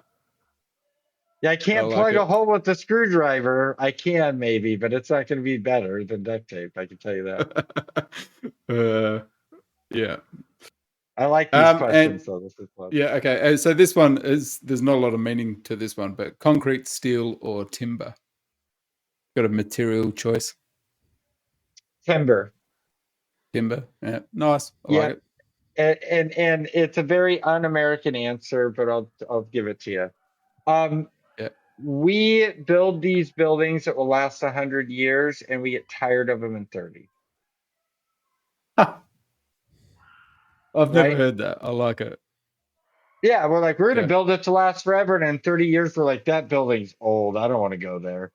Yeah, I I can't like plug a it. hole with a screwdriver. I can maybe, but it's not going to be better than duct tape. I can tell you that. uh, yeah. I like these And questions, though. This is fun. yeah, okay. So this one there's not a lot of meaning to this one, but concrete, steel, or timber? Got a material choice. Timber. Timber. Yeah. Nice. I like Yeah, it. and it's a very un-American answer, but I'll give it to you. Um, Yeah. we build these buildings that will last 100 years, and we get tired of them in 30. I've never Right? heard that. I like it. Yeah, we're like, we're gonna Yeah. build it to last forever, and in 30 years, we're like, that building's old. I don't want to go there.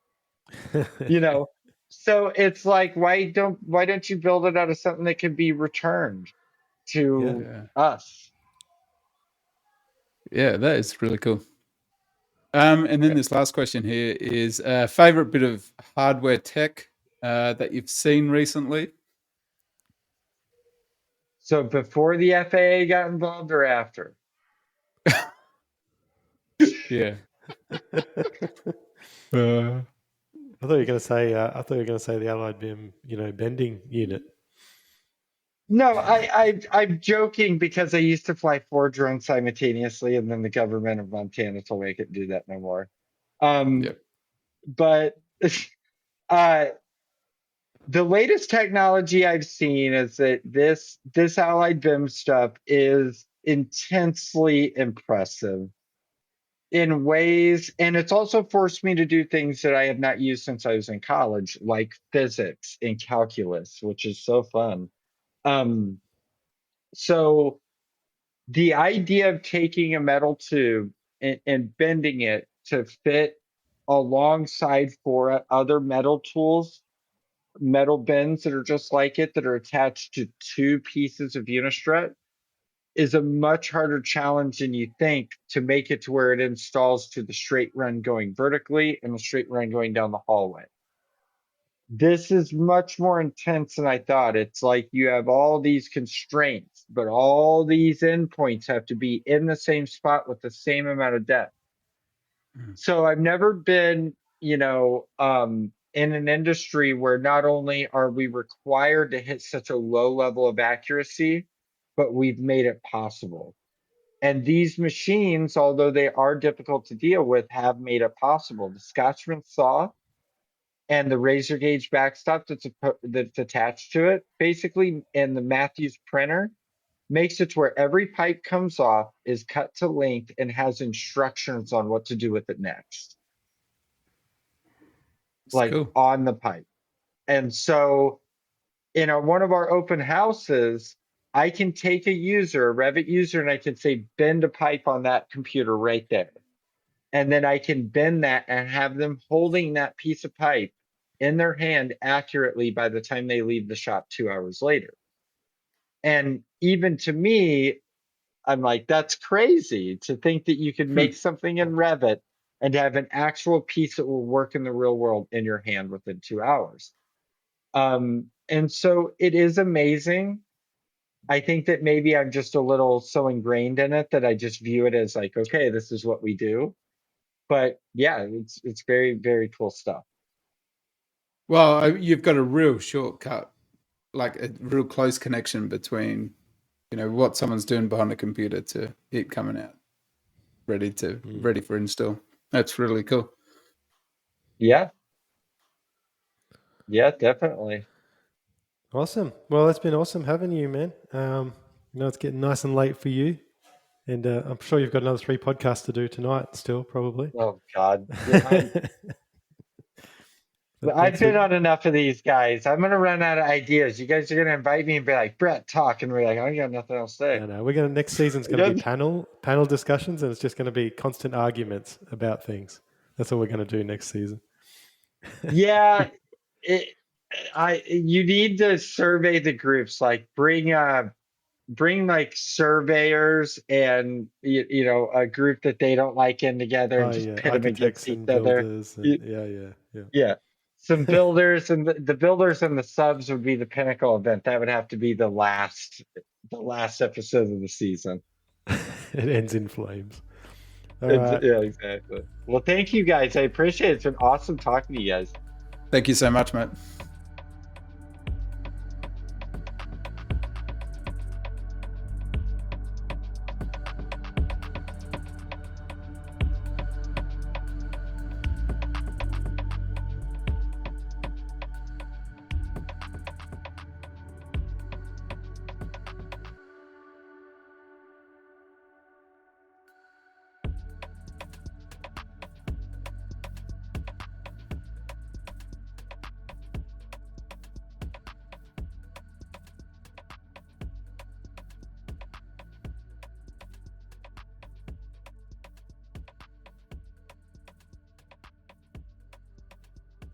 You know? So it's like, why don't you build it out of something that can be returned Yeah. to Yeah. us? Yeah, that is really cool. And then Okay. this last question here is favorite bit of hardware tech that you've seen recently? So before the FAA got involved or after? Yeah. I thought you were going to say. I thought you were going to say the Allied BIM, bending unit. No, I'm joking because I used to fly 4 drones simultaneously, and then the government of Montana told me I couldn't do that no more. Um, Yep. but uh, the latest technology I've seen is that this Allied BIM stuff is intensely impressive in ways, and it's also forced me to do things that I have not used since I was in college, like physics and calculus, which is so fun. Um, so the idea of taking a metal tube and bending it to fit alongside four other metal tools, metal bends that are just like it, that are attached to two pieces of unistrut, is a much harder challenge than you think to make it to where it installs to the straight run going vertically and the straight run going down the hallway. This is much more intense than I thought. It's like you have all these constraints, but all these endpoints have to be in the same spot with the same amount of depth. Mm. So I've never been, in an industry where not only are we required to hit such a low level of accuracy, but we've made it possible. And these machines, although they are difficult to deal with, have made it possible. The Scotchman saw and the razor gauge backstop that's attached to it, basically, and the Matthews printer makes it to where every pipe comes off, is cut to length, and has instructions on what to do with it next, It's like cool. on the pipe. And so, in one of our open houses, I can take a user, a Revit user, and I can say, bend a pipe on that computer right there. And then I can bend that and have them holding that piece of pipe in their hand accurately by the time they leave the shop 2 hours later. And even to me, I'm like, that's crazy to think that you could Hmm. make something in Revit and have an actual piece that will work in the real world in your hand within 2 hours. And so it is amazing. I think that maybe I'm just a little so ingrained in it that I just view it as like, okay, this is what we do. But yeah, it's very, very cool stuff. Well, you've got a real shortcut, like a real close connection between, what someone's doing behind the computer to it coming out. ready for install. That's really cool. Yeah. Yeah, definitely. Awesome. Well, it's been awesome having you, man. It's getting nice and late for you, and I'm sure you've got another 3 podcasts to do tonight. Still, probably. Oh God. Yeah, I've been on enough of these guys. I'm gonna run out of ideas. You guys are gonna invite me and be like, Brett, talk, and we're like, I got nothing else to say. No, we're gonna next season's gonna be panel discussions, and it's just gonna be constant arguments about things. That's what we're gonna do next season. Yeah, you need to survey the groups. Like bring like surveyors and a group that they don't like in together and just pit them against architects each and other. builders. Yeah. Some builders and the builders and the subs would be the pinnacle event. That would have to be the last episode of the season. It ends in flames. All right. Yeah, exactly. Well, thank you guys. I appreciate it. It's been awesome talking to you guys. Thank you so much, mate.